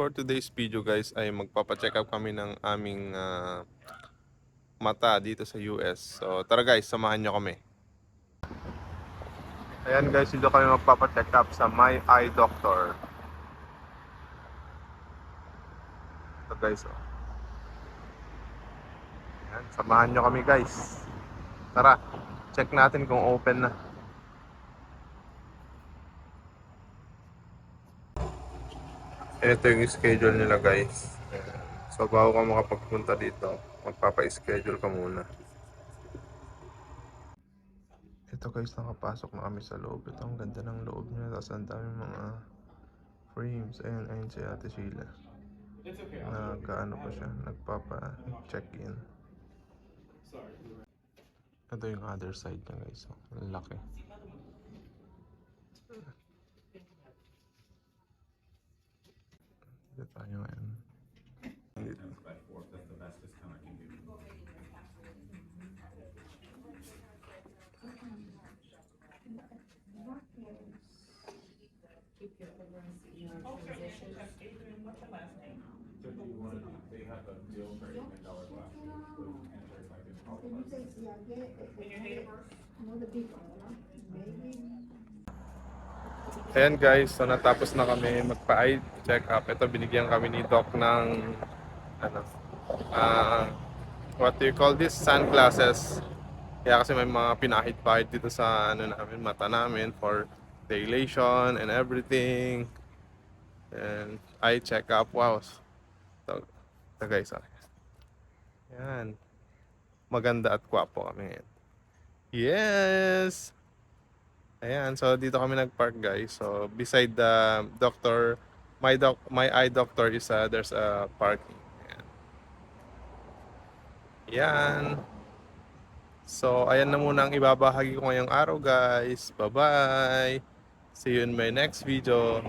for today's video guys ay magpapacheck up kami ng aming mata dito sa US. So tara guys, samahan nyo kami. Ayan guys, dito kami magpapacheck up sa My Eye Doctor. Ito guys, oh. Ayan, samahan nyo kami guys. Tara, check natin kung open na. Ito yung schedule nila guys. So bago ka makapagpunta dito, magpapa-schedule ka muna. Ito guys, nakapasok na kami sa loob. Ito ang ganda ng loob niya. Tapos ang daming mga frames. Ayun si Ate Sheila. Nagkaano pa siya, nagpapa-check-in. Ito yung other side niya guys. So, ang laki. Dito tayo ngayon. Dito. Ayan guys, so natapos na kami magpa-eye check up. Ito binigyan kami ni Doc ng ano, what do you call this? Sunglasses. Kaya kasi may mga pinahid-pahid dito sa ano namin, mata namin for dilation and everything. And eye check up. Wow. Ito guys, oh. Yan. Maganda at gwapo kami ngayon. Yes! Ayan, so dito kami nag-park guys. So beside the doctor, my eye doctor is there's a parking. Ayan. Yan. So ayan na muna ang ibabahagi ko ngayong araw guys. Bye-bye. See you in my next video.